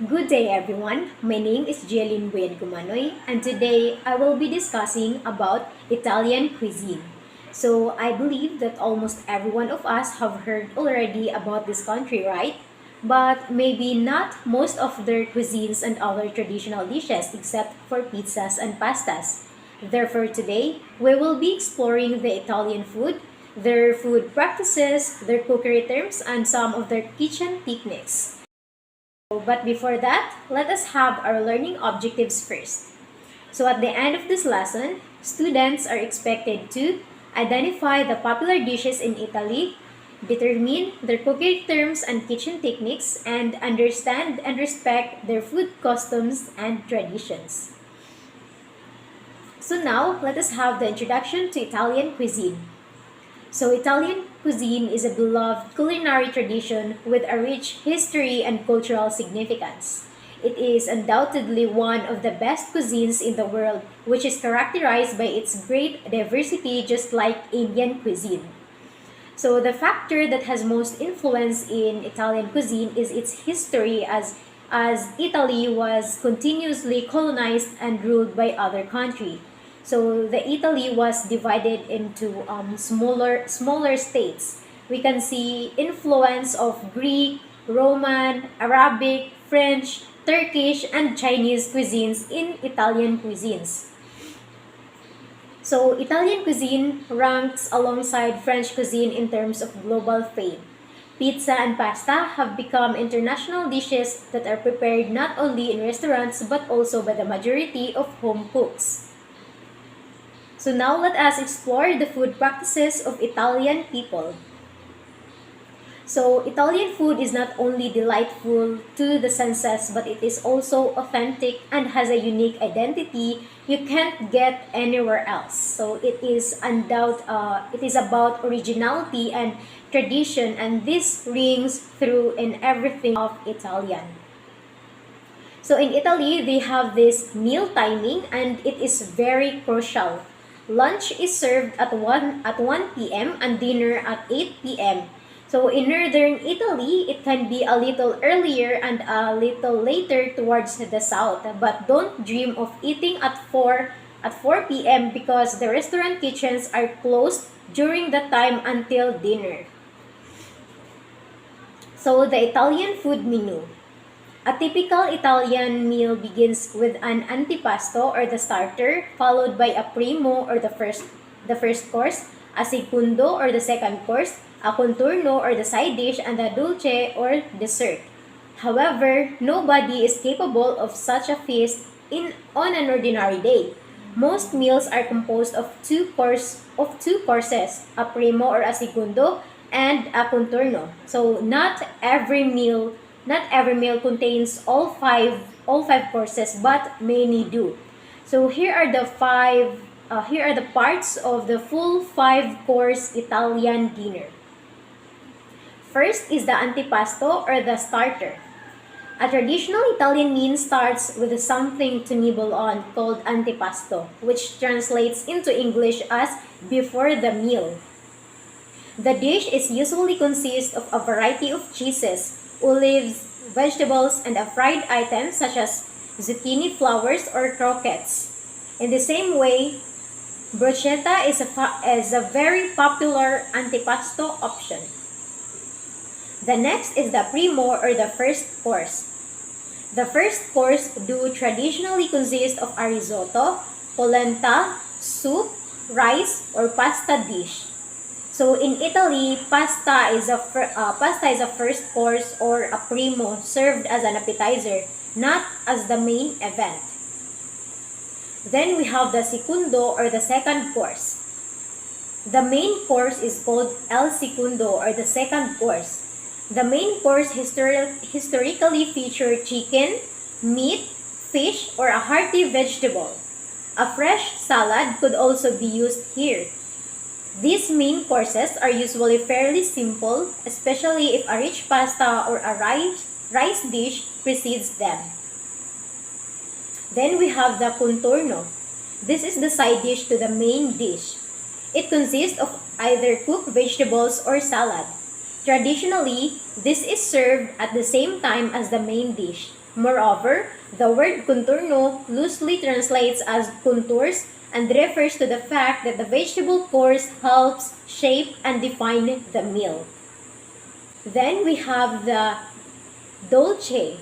Good day everyone. My name is Jeline Buen Gumanoy and today I will be discussing about Italian cuisine. So I believe that almost every one of us have heard already about this country, right? But maybe not most of their cuisines and other traditional dishes except for pizzas and pastas. Therefore today, we will be exploring the Italian food, their food practices, their cookery terms, and some of their kitchen techniques. But before that, let us have our learning objectives first. So at the end of this lesson, students are expected to identify the popular dishes in Italy, determine their cooking terms and kitchen techniques, and understand and respect their food customs and traditions. So now, let us have the introduction to Italian cuisine. So Italian cuisine is a beloved culinary tradition with a rich history and cultural significance. It is undoubtedly one of the best cuisines in the world, which is characterized by its great diversity just like Indian cuisine. So the factor that has most influence in Italian cuisine is its history as Italy was continuously colonized and ruled by other countries. So the Italy was divided into smaller states. We can see influence of Greek, Roman, Arabic, French, Turkish, and Chinese cuisines in Italian cuisines. So Italian cuisine ranks alongside French cuisine in terms of global fame. Pizza and pasta have become international dishes that are prepared not only in restaurants but also by the majority of home cooks. So now let us explore the food practices of Italian people. So Italian food is not only delightful to the senses, but it is also authentic and has a unique identity you can't get anywhere else. So it is about originality and tradition, and this rings through in everything of Italian. So in Italy, they have this meal timing and it is very crucial. Lunch is served at 1 p.m. and dinner at 8 p.m. So in northern Italy, it can be a little earlier and a little later towards the south. But don't dream of eating at 4 p.m. because the restaurant kitchens are closed during the time until dinner. So the Italian food menu. A typical Italian meal begins with an antipasto or the starter, followed by a primo or the first course, a secundo or the second course, a contorno or the side dish, and a dulce or dessert. However, nobody is capable of such a feast on an ordinary day. Most meals are composed of two courses, a primo or a segundo, and a contorno. So not every meal contains all five courses, but many do. So here are the parts of the full five-course Italian dinner. First is the antipasto or the starter. A traditional Italian meal starts with something to nibble on called antipasto, which translates into English as before the meal. The dish is usually consists of a variety of cheeses, olives, vegetables, and a fried items such as zucchini flowers or croquettes. In the same way, bruschetta is a very popular antipasto option. The next is the primo or the first course. The first course do traditionally consist of a risotto, polenta, soup, rice, or pasta dish. So in Italy, pasta is a first course or a primo served as an appetizer, not as the main event. Then we have the secundo or the second course. The main course is called el secundo or the second course. The main course historically featured chicken, meat, fish, or a hearty vegetable. A fresh salad could also be used here. These main courses are usually fairly simple, especially if a rich pasta or a rice dish precedes them. Then we have the contorno. This is the side dish to the main dish. It consists of either cooked vegetables or salad. Traditionally, this is served at the same time as the main dish. Moreover, the word contorno loosely translates as contours and refers to the fact that the vegetable course helps shape and define the meal. Then we have the dolce,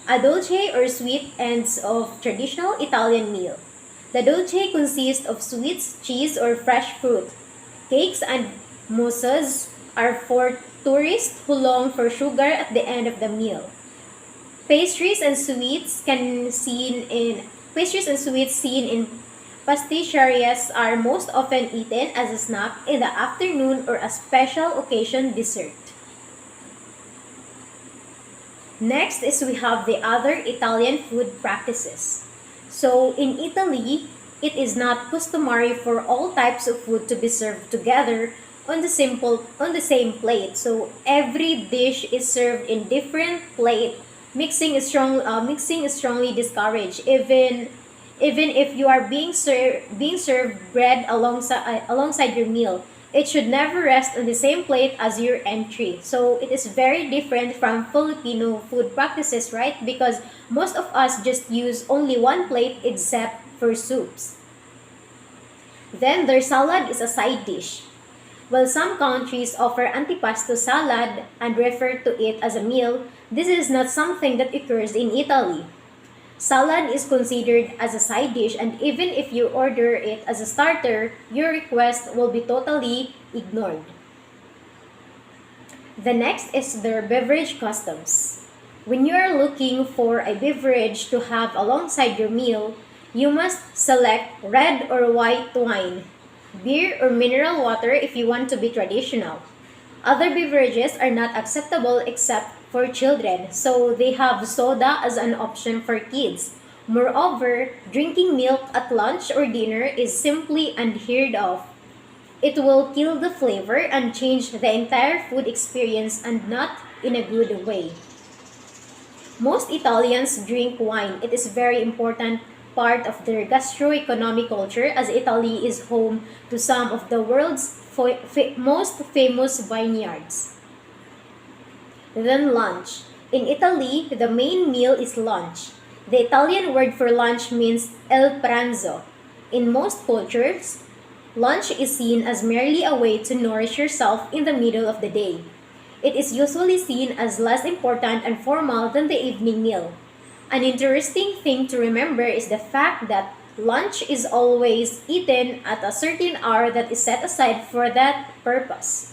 a dolce or sweet ends of traditional Italian meal. The dolce consists of sweets, cheese, or fresh fruit. Cakes and mousses are for tourists who long for sugar at the end of the meal. Pastries and sweets seen in pasticerias are most often eaten as a snack in the afternoon or a special occasion dessert. Next is we have the other Italian food practices. So in Italy, it is not customary for all types of food to be served together on the same plate. So every dish is served in different plate. Mixing is strongly discouraged. Even if you are being served bread alongside your meal, it should never rest on the same plate as your entry. So it is very different from Filipino food practices, right? Because most of us just use only one plate except for soups. Then their salad is a side dish. While some countries offer antipasto salad and refer to it as a meal, this is not something that occurs in Italy. Salad is considered as a side dish, and even if you order it as a starter, your request will be totally ignored. The next is their beverage customs. When you are looking for a beverage to have alongside your meal, you must select red or white wine, beer or mineral water if you want to be traditional. Other beverages are not acceptable except for children, so they have soda as an option for kids. Moreover, drinking milk at lunch or dinner is simply unheard of. It will kill the flavor and change the entire food experience, and not in a good way. Most Italians drink wine. It is very important part of their gastroeconomic culture, as Italy is home to some of the world's most famous vineyards. Then lunch. In Italy, the main meal is lunch. The Italian word for lunch means el pranzo. In most cultures, lunch is seen as merely a way to nourish yourself in the middle of the day. It is usually seen as less important and formal than the evening meal. An interesting thing to remember is the fact that lunch is always eaten at a certain hour that is set aside for that purpose.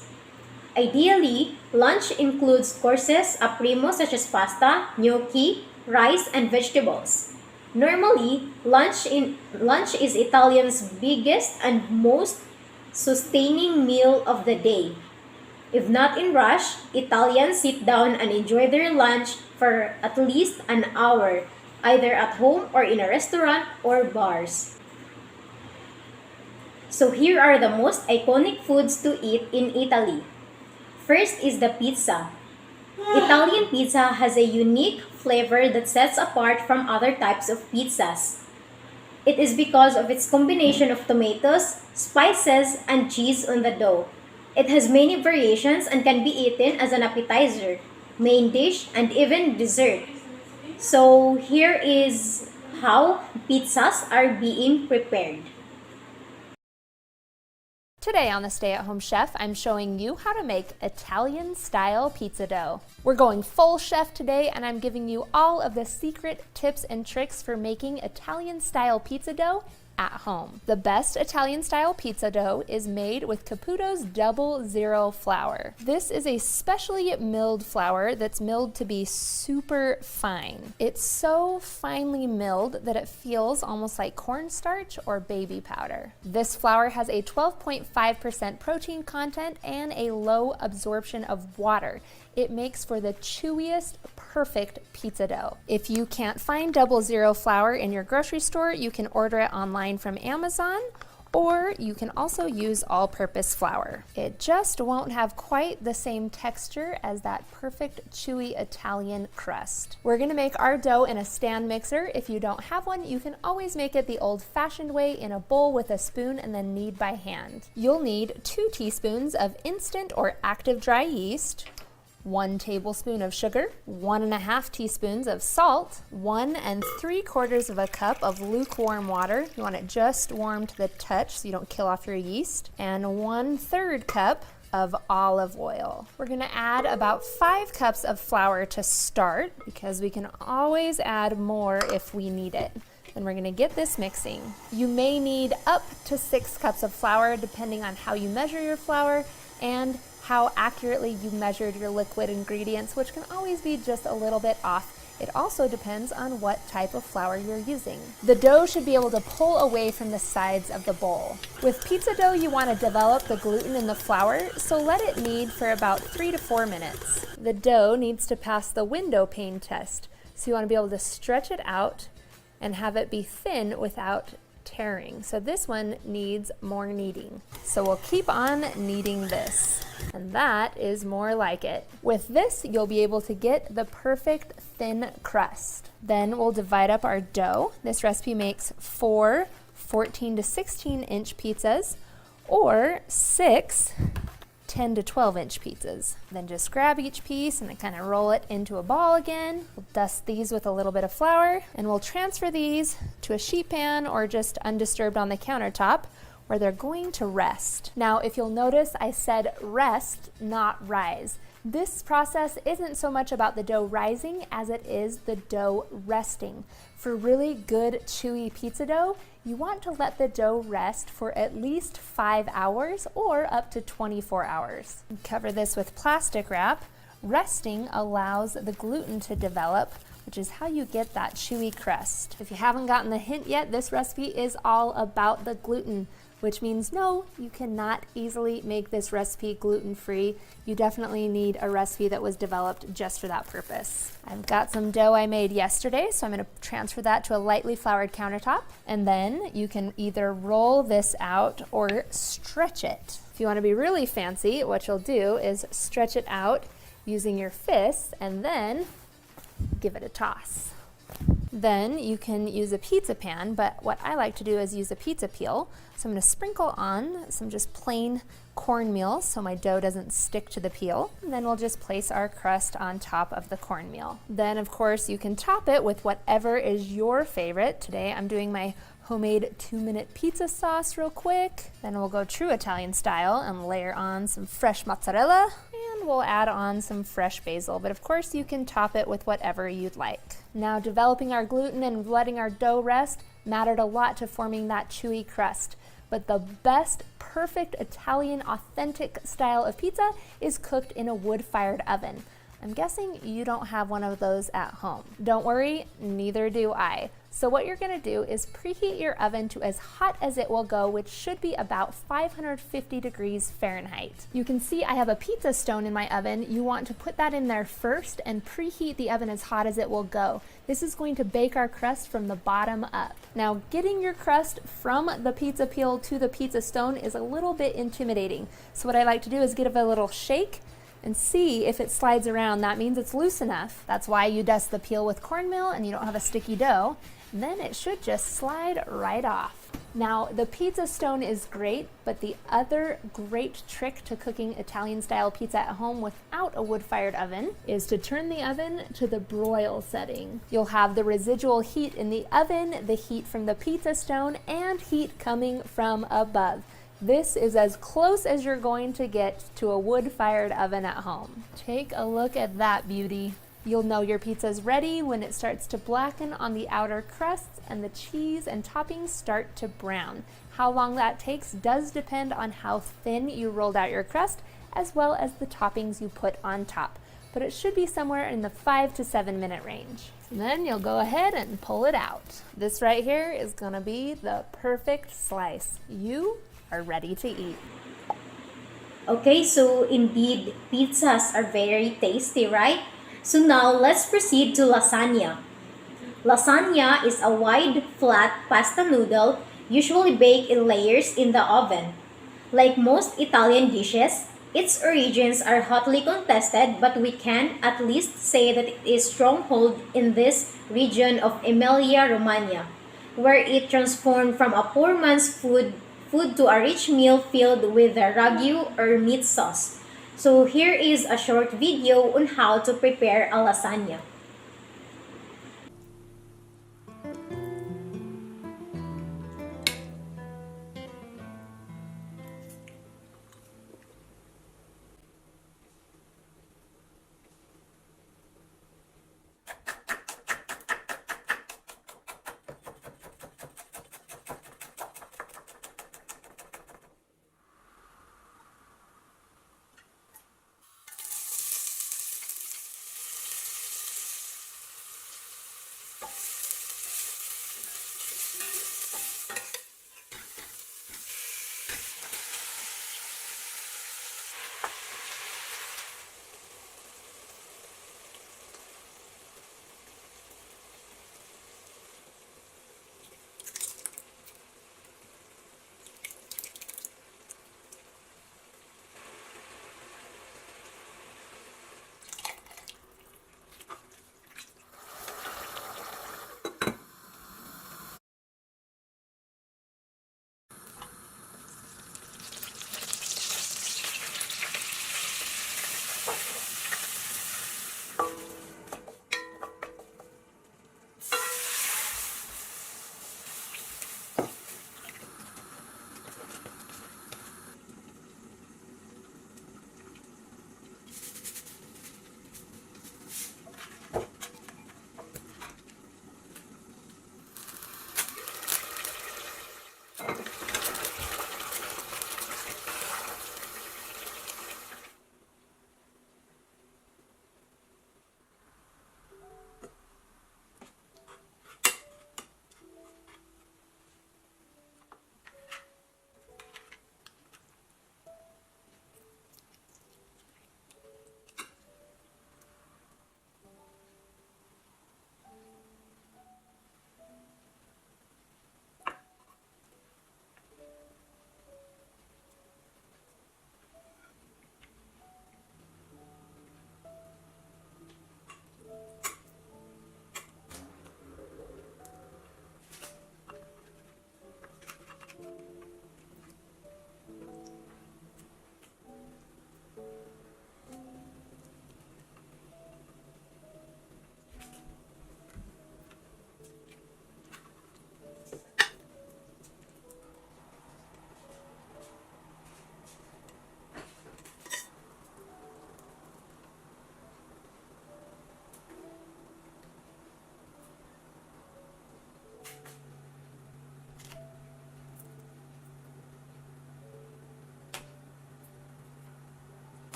Ideally, lunch includes courses a primo such as pasta, gnocchi, rice, and vegetables. Normally, lunch is Italians' biggest and most sustaining meal of the day. If not in rush, Italians sit down and enjoy their lunch for at least an hour, either at home or in a restaurant or bars. So here are the most iconic foods to eat in Italy. First is the pizza. Italian pizza has a unique flavor that sets apart from other types of pizzas. It is because of its combination of tomatoes, spices, and cheese on the dough. It has many variations and can be eaten as an appetizer, main dish, and even dessert. So here is how pizzas are being prepared. Today on the Stay at Home Chef, I'm showing you how to make Italian-style pizza dough. We're going full chef today, and I'm giving you all of the secret tips and tricks for making Italian-style pizza dough at home. The best Italian-style pizza dough is made with Caputo's 00 flour. This is a specially milled flour that's milled to be super fine. It's so finely milled that it feels almost like cornstarch or baby powder. This flour has a 12.5% protein content and a low absorption of water. It makes for the chewiest, perfect pizza dough. If you can't find 00 flour in your grocery store, you can order it online from Amazon, or you can also use all-purpose flour. It just won't have quite the same texture as that perfect, chewy Italian crust. We're gonna make our dough in a stand mixer. If you don't have one, you can always make it the old-fashioned way in a bowl with a spoon and then knead by hand. You'll need 2 teaspoons of instant or active dry yeast, 1 tablespoon of sugar, 1.5 teaspoons of salt, 1 3/4 of a cup of lukewarm water. You want it just warm to the touch so you don't kill off your yeast, and 1/3 cup of olive oil. We're gonna add about 5 cups of flour to start because we can always add more if we need it. Then we're gonna get this mixing. You may need up to 6 cups of flour depending on how you measure your flour and how accurately you measured your liquid ingredients, which can always be just a little bit off. It also depends on what type of flour you're using. The dough should be able to pull away from the sides of the bowl. With pizza dough, you want to develop the gluten in the flour, so let it knead for about 3 to 4 minutes. The dough needs to pass the window pane test, so you want to be able to stretch it out and have it be thin without tearing. So this one needs more kneading. So we'll keep on kneading this. And that is more like it. With this, you'll be able to get the perfect thin crust. Then we'll divide up our dough. This recipe makes 4 14 to 16 inch pizzas or 6 10 to 12 inch pizzas. Then just grab each piece and then kind of roll it into a ball again. We'll dust these with a little bit of flour and we'll transfer these to a sheet pan or just undisturbed on the countertop where they're going to rest. Now, if you'll notice, I said rest, not rise. This process isn't so much about the dough rising as it is the dough resting. For really good chewy pizza dough, you want to let the dough rest for at least 5 hours or up to 24 hours. Cover this with plastic wrap. Resting allows the gluten to develop, which is how you get that chewy crust. If you haven't gotten the hint yet, this recipe is all about the gluten, which means no, you cannot easily make this recipe gluten-free. You definitely need a recipe that was developed just for that purpose. I've got some dough I made yesterday, so I'm gonna transfer that to a lightly floured countertop, and then you can either roll this out or stretch it. If you wanna be really fancy, what you'll do is stretch it out using your fists and then give it a toss. Then you can use a pizza pan, but what I like to do is use a pizza peel. So I'm going to sprinkle on some just plain cornmeal so my dough doesn't stick to the peel. And then we'll just place our crust on top of the cornmeal. Then of course you can top it with whatever is your favorite. Today I'm doing my homemade 2-minute pizza sauce real quick. Then we'll go true Italian style and layer on some fresh mozzarella, and we'll add on some fresh basil. But of course you can top it with whatever you'd like. Now, developing our gluten and letting our dough rest mattered a lot to forming that chewy crust. But the best, perfect Italian authentic style of pizza is cooked in a wood-fired oven. I'm guessing you don't have one of those at home. Don't worry, neither do I. So what you're gonna do is preheat your oven to as hot as it will go, which should be about 550 degrees Fahrenheit. You can see I have a pizza stone in my oven. You want to put that in there first and preheat the oven as hot as it will go. This is going to bake our crust from the bottom up. Now, getting your crust from the pizza peel to the pizza stone is a little bit intimidating. So what I like to do is give it a little shake and see if it slides around. That means it's loose enough. That's why you dust the peel with cornmeal and you don't have a sticky dough. And then it should just slide right off. Now, the pizza stone is great, but the other great trick to cooking Italian style pizza at home without a wood-fired oven is to turn the oven to the broil setting. You'll have the residual heat in the oven, the heat from the pizza stone, and heat coming from above. This is as close as you're going to get to a wood-fired oven at home. Take a look at that beauty. You'll know your pizza's ready when it starts to blacken on the outer crusts and the cheese and toppings start to brown. How long that takes does depend on how thin you rolled out your crust, as well as the toppings you put on top. But it should be somewhere in the 5 to 7 minute range. And then you'll go ahead and pull it out. This right here is gonna be the perfect slice. You are ready to eat. Okay, so indeed, pizzas are very tasty, right? So now let's proceed to lasagna. Lasagna is a wide, flat pasta noodle usually baked in layers in the oven. Like most Italian dishes, its origins are hotly contested, but we can at least say that it is stronghold in this region of Emilia-Romagna, where it transformed from a poor man's food to a rich meal filled with a ragu or meat sauce. So here is a short video on how to prepare a lasagna.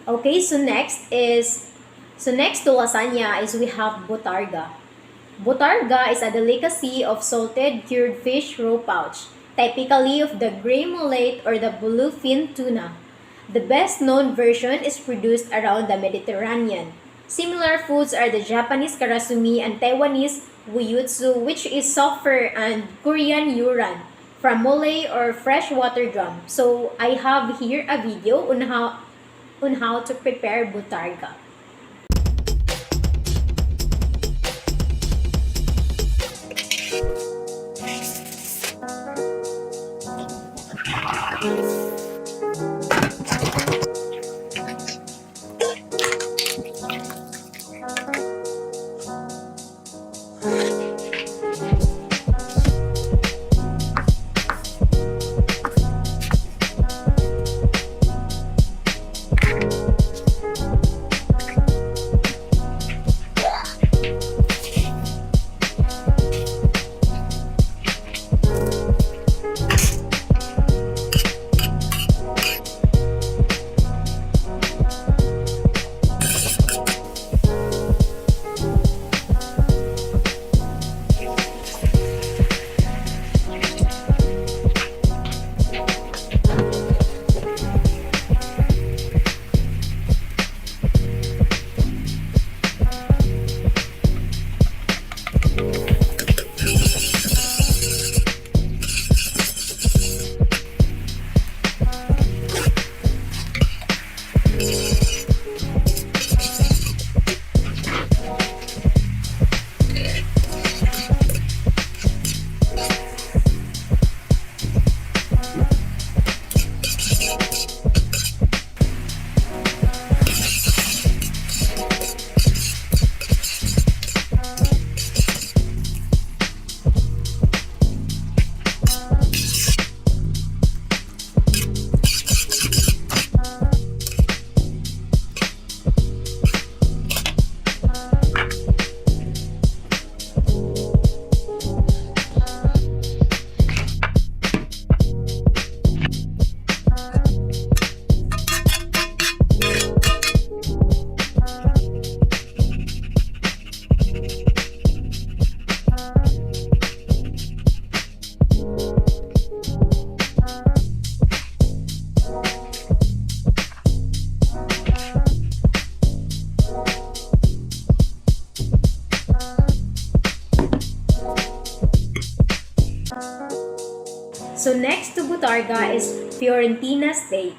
Okay, so next to lasagna is we have botarga. Botarga is a delicacy of salted cured fish raw pouch, typically of the gray mullet or the bluefin tuna. The best known version is produced around the Mediterranean. Similar foods are the Japanese karasumi and Taiwanese wuyutsu, which is softer, and Korean yuran from mole or freshwater drum. So I have here a video on how to prepare botarga. So next to Butarga is Fiorentina steak.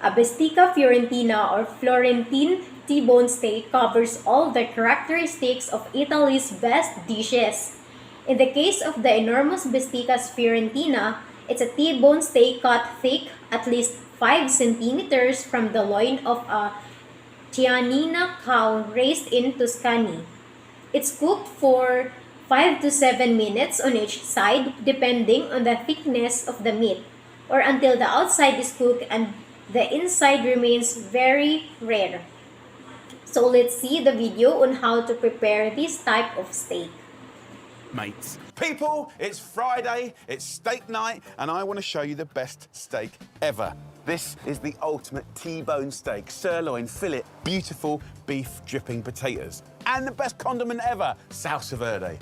A Bestica Fiorentina or Florentine T-bone steak covers all the characteristics of Italy's best dishes. In the case of the enormous Bestica's Fiorentina, it's a T-bone steak cut thick, at least 5 centimeters from the loin of a Chianina cow raised in Tuscany. It's cooked for 5 to 7 minutes on each side depending on the thickness of the meat, or until the outside is cooked and the inside remains very rare. So let's see the video on how to prepare this type of steak. Mates. People, it's Friday, it's steak night, and I want to show you the best steak ever. This is the ultimate T-bone steak, sirloin, fillet, beautiful beef dripping potatoes, and the best condiment ever, salsa verde.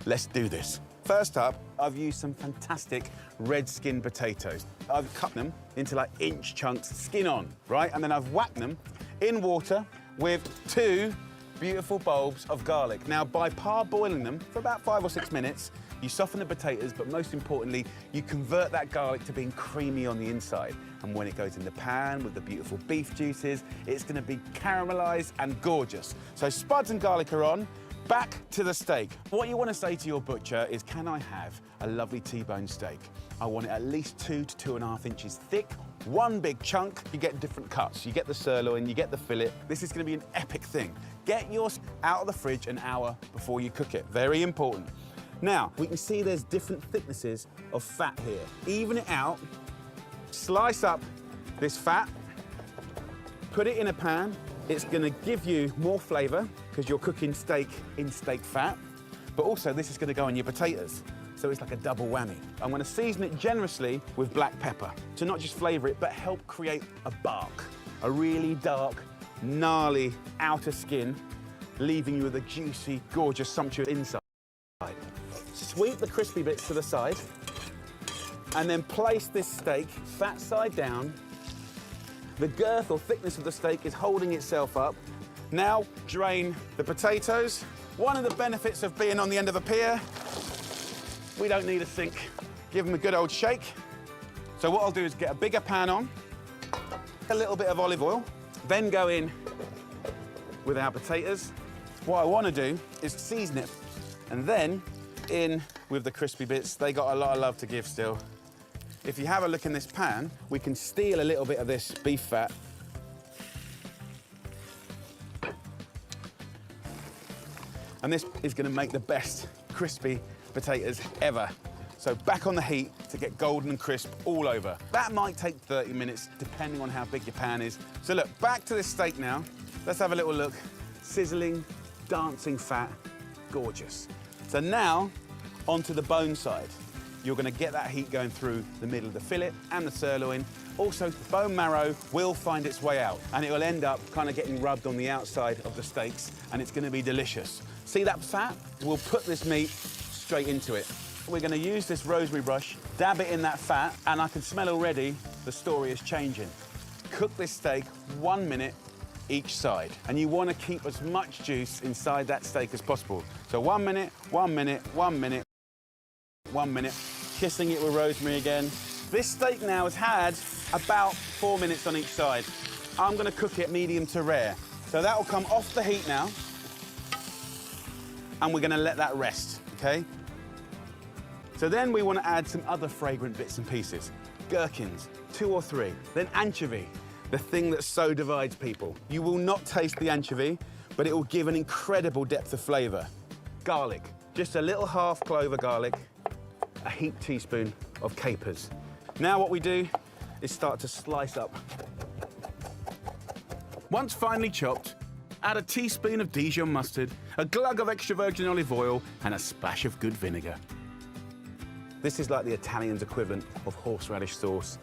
Let's do this. First up, I've used some fantastic red skin potatoes. I've cut them into like inch chunks, skin on, right? And then I've whacked them in water with 2 beautiful bulbs of garlic. Now, by parboiling them for about 5 or 6 minutes, you soften the potatoes, but most importantly, you convert that garlic to being creamy on the inside. And when it goes in the pan with the beautiful beef juices, it's gonna be caramelized and gorgeous. So spuds and garlic are on. Back to the steak. What you want to say to your butcher is, can I have a lovely T-bone steak? I want it at least 2 to 2.5 inches thick, 1 big chunk. You get different cuts. You get the sirloin, you get the fillet. This is going to be an epic thing. Get yours out of the fridge an hour before you cook it. Very important. Now, we can see there's different thicknesses of fat here. Even it out, slice up this fat, put it in a pan. It's gonna give you more flavor because you're cooking steak in steak fat, but also this is gonna go on your potatoes. So it's like a double whammy. I'm gonna season it generously with black pepper to not just flavor it, but help create a bark, a really dark, gnarly outer skin, leaving you with a juicy, gorgeous, sumptuous inside. Sweep the crispy bits to the side, and then place this steak fat side down. The girth or thickness of the steak is holding itself up. Now, drain the potatoes. One of the benefits of being on the end of a pier, we don't need a sink. Give them a good old shake. So what I'll do is get a bigger pan on, a little bit of olive oil, then go in with our potatoes. What I want to do is season it, and then in with the crispy bits. They got a lot of love to give still. If you have a look in this pan, we can steal a little bit of this beef fat. And this is gonna make the best crispy potatoes ever. So back on the heat to get golden and crisp all over. That might take 30 minutes, depending on how big your pan is. So look, back to this steak now. Let's have a little look. Sizzling, dancing fat, gorgeous. So now, onto the bone side. You're gonna get that heat going through the middle of the fillet and the sirloin. Also, bone marrow will find its way out, and it will end up kind of getting rubbed on the outside of the steaks, and it's gonna be delicious. See that fat? We'll put this meat straight into it. We're gonna use this rosemary brush, dab it in that fat, and I can smell already the story is changing. Cook this steak 1 minute each side, and you wanna keep as much juice inside that steak as possible. So 1 minute, 1 minute, 1 minute, 1 minute, kissing it with rosemary again. This steak now has had about 4 minutes on each side. I'm gonna cook it medium to rare. So that will come off the heat now, and we're gonna let that rest, okay? So then we wanna add some other fragrant bits and pieces. Gherkins, 2 or 3, then anchovy, the thing that so divides people. You will not taste the anchovy, but it will give an incredible depth of flavor. Garlic, just a little half clove of garlic, a heaped teaspoon of capers. Now what we do is start to slice up. Once finely chopped, add a teaspoon of Dijon mustard, a glug of extra virgin olive oil, and a splash of good vinegar. This is like the Italians' equivalent of horseradish sauce,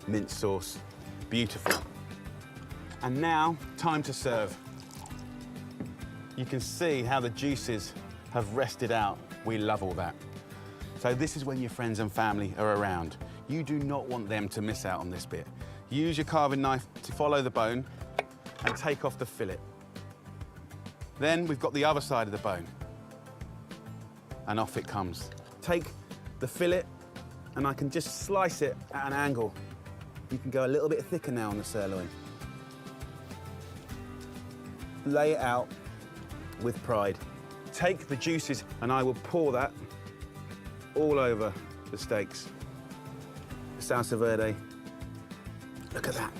mint sauce. Beautiful. And now, time to serve. You can see how the juices have rested out. We love all that. So this is when your friends and family are around. You do not want them to miss out on this bit. Use your carving knife to follow the bone and take off the fillet. Then we've got the other side of the bone. And off it comes. Take the fillet and I can just slice it at an angle. You can go a little bit thicker now on the sirloin. Lay it out with pride. Take the juices and I will pour that all over the steaks. The salsa verde. Look at that.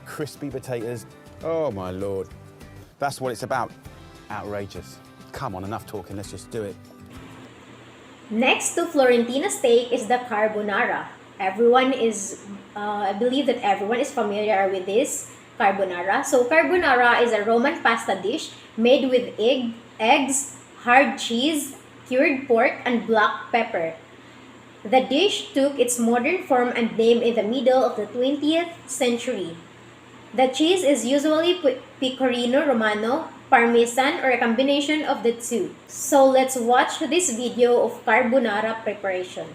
Crispy potatoes. Oh my Lord. That's what it's about. Outrageous. Come on, enough talking, let's just do it. Next to Florentina steak is the carbonara. I believe that everyone is familiar with this carbonara. So carbonara is a Roman pasta dish made with eggs, hard cheese, cured pork, and black pepper. The dish took its modern form and name in the middle of the 20th century. The cheese is usually Pecorino Romano, Parmesan, or a combination of the two. So let's watch this video of carbonara preparation.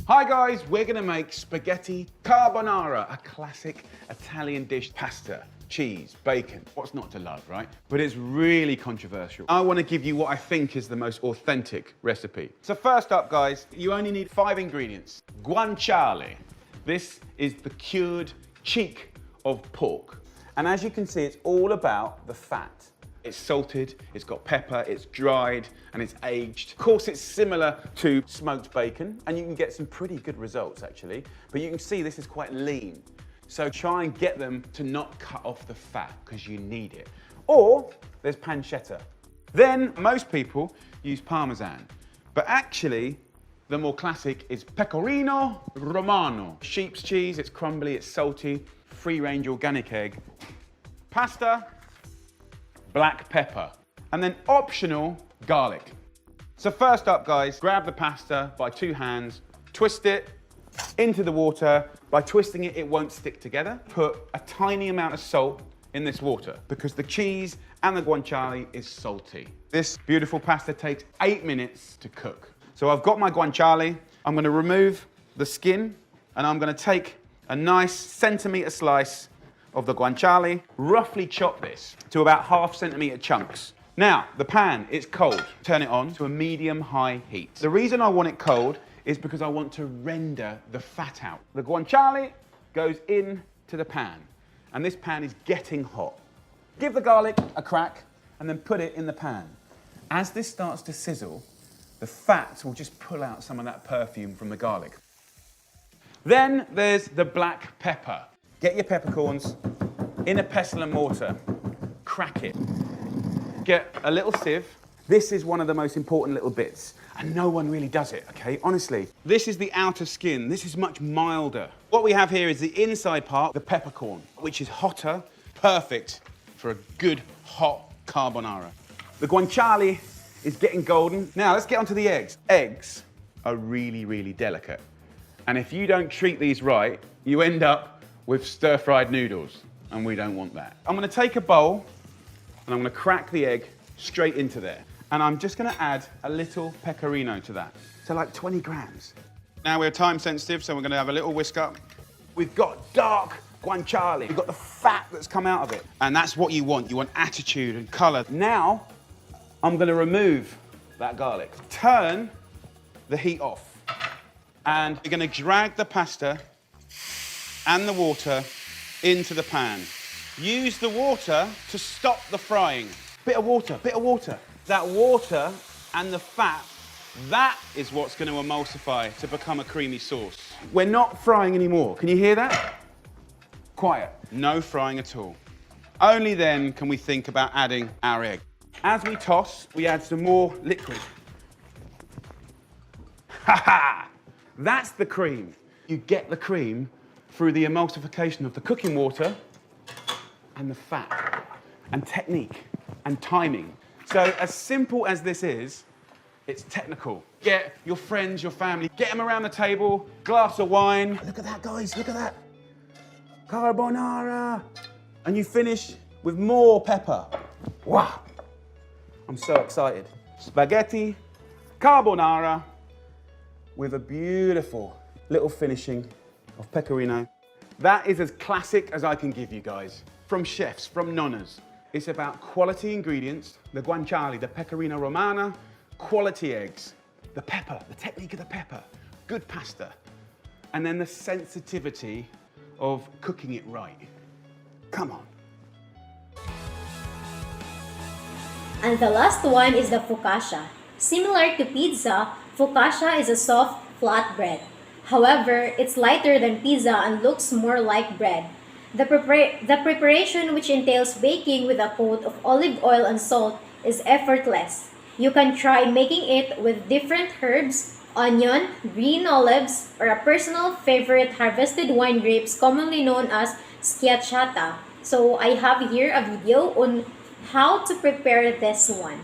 Hi guys, we're gonna make spaghetti carbonara, a classic Italian dish. Pasta, cheese, bacon, what's not to love, right? But it's really controversial. I wanna give you what I think is the most authentic recipe. So first up guys, you only need 5 ingredients. Guanciale. This is the cured cheek of pork. And as you can see, it's all about the fat. It's salted, it's got pepper, it's dried, and it's aged. Of course, it's similar to smoked bacon, and you can get some pretty good results actually, but you can see this is quite lean. So try and get them to not cut off the fat, because you need it. Or there's pancetta. Then most people use Parmesan, but actually, the more classic is Pecorino Romano. Sheep's cheese, it's crumbly, it's salty, free-range organic egg, pasta, black pepper, and then optional garlic. So first up guys, grab the pasta by 2 hands, twist it into the water. By twisting it, it won't stick together. Put a tiny amount of salt in this water because the cheese and the guanciale is salty. This beautiful pasta takes 8 minutes to cook. So I've got my guanciale. I'm gonna remove the skin and I'm gonna take a nice centimetre slice of the guanciale, roughly chop this to about ½ centimetre chunks. Now, the pan, it's cold. Turn it on to a medium-high heat. The reason I want it cold is because I want to render the fat out. The guanciale goes into the pan, and this pan is getting hot. Give the garlic a crack, and then put it in the pan. As this starts to sizzle, the fat will just pull out some of that perfume from the garlic. Then there's the black pepper. Get your peppercorns in a pestle and mortar, crack it. Get a little sieve. This is one of the most important little bits, and no one really does it, okay? Honestly, this is the outer skin. This is much milder. What we have here is the inside part, the peppercorn, which is hotter, perfect for a good hot carbonara. The guanciale is getting golden. Now let's get onto the eggs. Eggs are really, really delicate. And if you don't treat these right, you end up with stir-fried noodles, and we don't want that. I'm gonna take a bowl, and I'm gonna crack the egg straight into there. And I'm just gonna add a little pecorino to that. So like 20 grams. Now we're time sensitive, so we're gonna have a little whisk up. We've got dark guanciale. We've got the fat that's come out of it. And that's what you want. You want attitude and color. Now, I'm gonna remove that garlic. Turn the heat off. And you're gonna drag the pasta and the water into the pan. Use the water to stop the frying. Bit of water, bit of water. That water and the fat, that is what's gonna emulsify to become a creamy sauce. We're not frying anymore. Can you hear that? Quiet. No frying at all. Only then can we think about adding our egg. As we toss, we add some more liquid. Ha ha! That's the cream. You get the cream through the emulsification of the cooking water and the fat, and technique, and timing. So as simple as this is, it's technical. Get your friends, your family, get them around the table, glass of wine. Look at that, guys, look at that. Carbonara. And you finish with more pepper. Wow. I'm so excited. Spaghetti carbonara with a beautiful little finishing of pecorino. That is as classic as I can give you guys. From chefs, from nonnas. It's about quality ingredients, the guanciale, the pecorino romana, quality eggs, the pepper, the technique of the pepper, good pasta, and then the sensitivity of cooking it right. Come on. And the last one is the focaccia. Similar to pizza, focaccia is a soft, flat bread. However, it's lighter than pizza and looks more like bread. The preparation, which entails baking with a coat of olive oil and salt, is effortless. You can try making it with different herbs, onion, green olives, or a personal favorite harvested wine grapes commonly known as schiacciata. So I have here a video on how to prepare this one.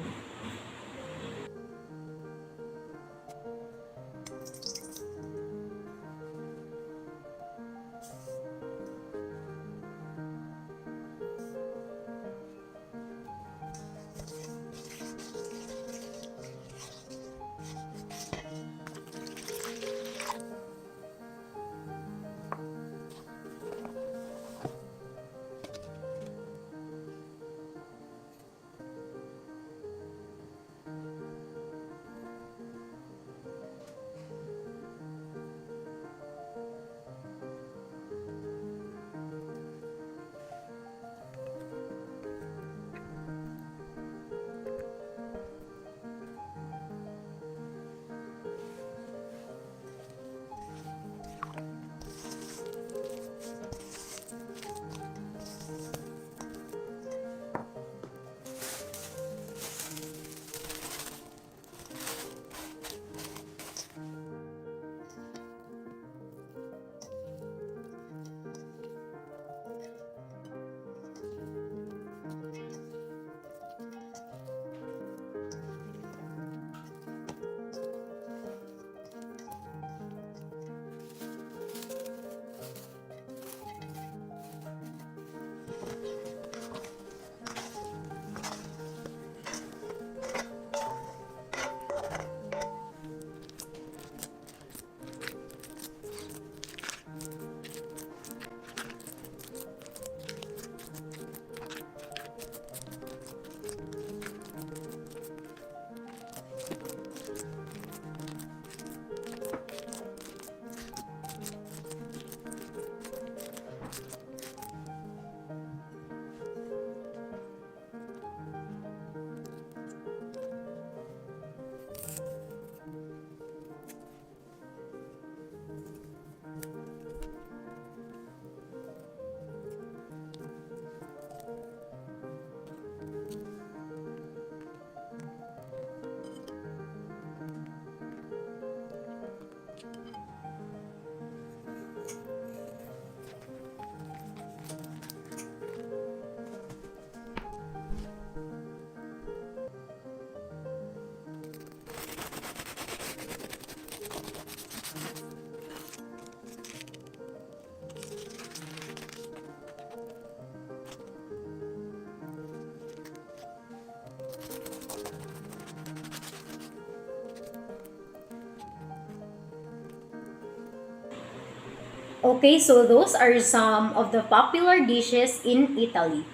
Okay, so those are some of the popular dishes in Italy.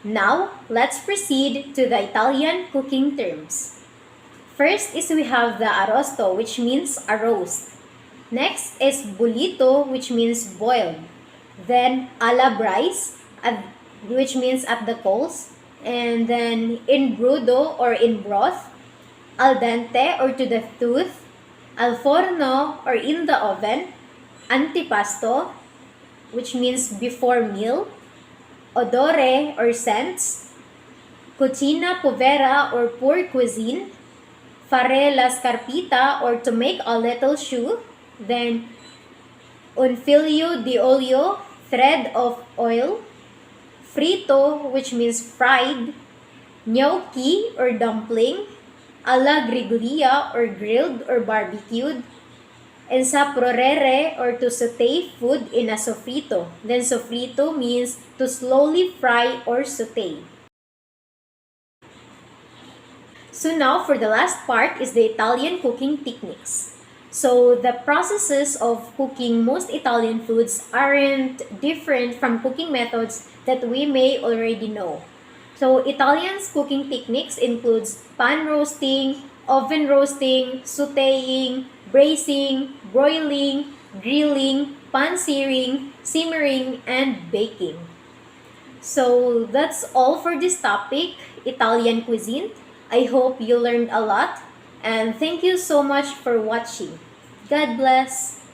Now, let's proceed to the Italian cooking terms. First is we have the arrosto, which means a roast. Next is bollito, which means boiled. Then alla braise, which means at the coals. And then in brudo or in broth. Al dente or to the tooth. Al forno or in the oven. Antipasto, which means before meal. Odore or scents. Cucina povera or poor cuisine. Fare la scarpita or to make a little shoe. Then un filio di olio, thread of oil. Frito, which means fried. Gnocchi or dumpling. Alla griglia or grilled or barbecued. And saprorere or to saute food in a sofrito. Then sofrito means to slowly fry or saute. So now for the last part is the Italian cooking techniques. So the processes of cooking most Italian foods aren't different from cooking methods that we may already know. So Italians' cooking techniques includes pan roasting, oven roasting, sauteing, braising, broiling, grilling, pan-searing, simmering, and baking. So that's all for this topic, Italian cuisine. I hope you learned a lot, and thank you so much for watching. God bless.